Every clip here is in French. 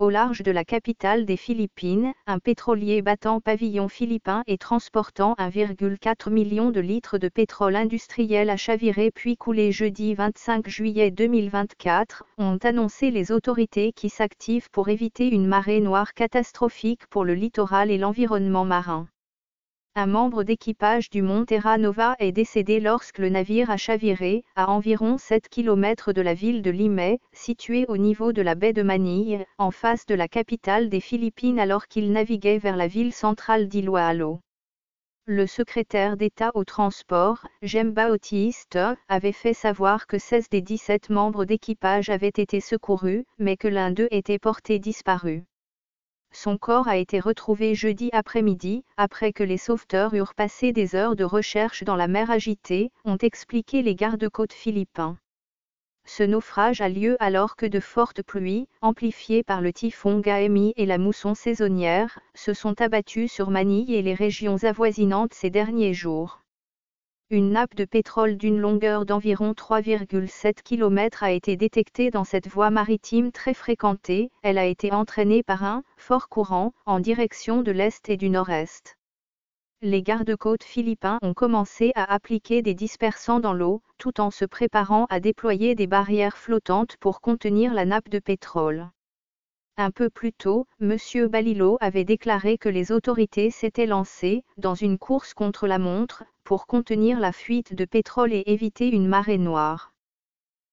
Au large de la capitale des Philippines, un pétrolier battant pavillon philippin et transportant 1,4 million de litres de pétrole industriel a chaviré puis coulé jeudi 25 juillet 2024, ont annoncé les autorités qui s'activent pour éviter une marée noire catastrophique pour le littoral et l'environnement marin. Un membre d'équipage du Mont Terra Nova est décédé lorsque le navire a chaviré, à environ 7 km de la ville de Limay, située au niveau de la baie de Manille, en face de la capitale des Philippines alors qu'il naviguait vers la ville centrale d'Iloilo. Le secrétaire d'État au transport, Jem Bautista, avait fait savoir que 16 des 17 membres d'équipage avaient été secourus, mais que l'un d'eux était porté disparu. Son corps a été retrouvé jeudi après-midi, après que les sauveteurs eurent passé des heures de recherche dans la mer agitée, ont expliqué les gardes-côtes philippins. Ce naufrage a lieu alors que de fortes pluies, amplifiées par le typhon Gaemi et la mousson saisonnière, se sont abattues sur Manille et les régions avoisinantes ces derniers jours. Une nappe de pétrole d'une longueur d'environ 3,7 km a été détectée dans cette voie maritime très fréquentée, elle a été entraînée par un fort courant en direction de l'est et du nord-est. Les gardes-côtes philippins ont commencé à appliquer des dispersants dans l'eau, tout en se préparant à déployer des barrières flottantes pour contenir la nappe de pétrole. Un peu plus tôt, M. Balilo avait déclaré que les autorités s'étaient lancées dans une course contre la montre, pour contenir la fuite de pétrole et éviter une marée noire.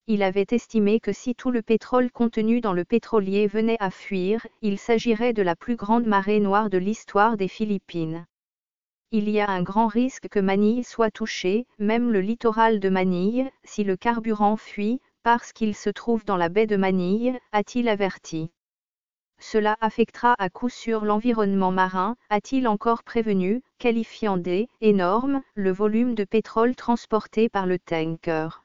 Il avait estimé que si tout le pétrole contenu dans le pétrolier venait à fuir, il s'agirait de la plus grande marée noire de l'histoire des Philippines. Il y a un grand risque que Manille soit touchée, même le littoral de Manille, si le carburant fuit, parce qu'il se trouve dans la baie de Manille, a-t-il averti. Cela affectera à coup sûr l'environnement marin, a-t-il encore prévenu, qualifiant d'énorme le volume de pétrole transporté par le tanker.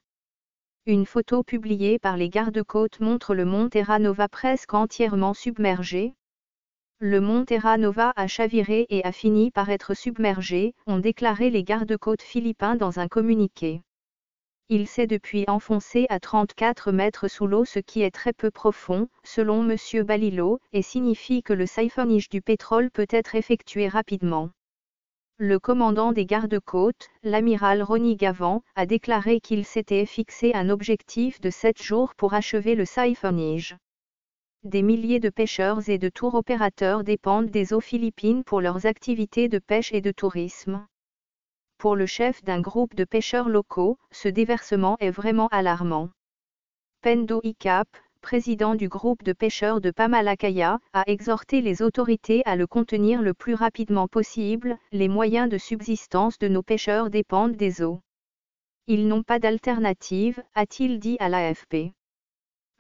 Une photo publiée par les gardes-côtes montre le mont Terra Nova presque entièrement submergé. Le mont Terra Nova a chaviré et a fini par être submergé, ont déclaré les gardes-côtes philippins dans un communiqué. Il s'est depuis enfoncé à 34 mètres sous l'eau, ce qui est très peu profond, selon M. Balilo, et signifie que le siphonnage du pétrole peut être effectué rapidement. Le commandant des gardes-côtes, l'amiral Ronnie Gavant, a déclaré qu'il s'était fixé un objectif de 7 jours pour achever le siphonnage. Des milliers de pêcheurs et de tour opérateurs dépendent des eaux philippines pour leurs activités de pêche et de tourisme. Pour le chef d'un groupe de pêcheurs locaux, ce déversement est vraiment alarmant. Pendo Icap, président du groupe de pêcheurs de Pamalacaya, a exhorté les autorités à le contenir le plus rapidement possible, les moyens de subsistance de nos pêcheurs dépendent des eaux. Ils n'ont pas d'alternative, a-t-il dit à l'AFP.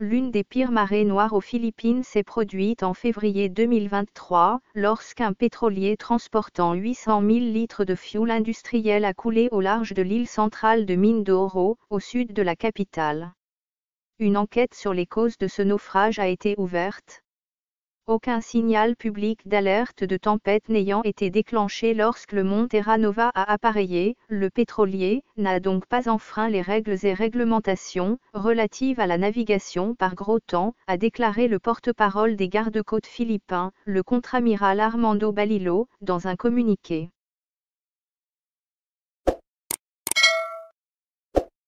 L'une des pires marées noires aux Philippines s'est produite en février 2023, lorsqu'un pétrolier transportant 800 000 litres de fioul industriel a coulé au large de l'île centrale de Mindoro, au sud de la capitale. Une enquête sur les causes de ce naufrage a été ouverte. Aucun signal public d'alerte de tempête n'ayant été déclenché lorsque le mont Terra Nova a appareillé, le pétrolier n'a donc pas enfreint les règles et réglementations relatives à la navigation par gros temps, a déclaré le porte-parole des gardes-côtes philippins, le contre-amiral Armando Balilo, dans un communiqué.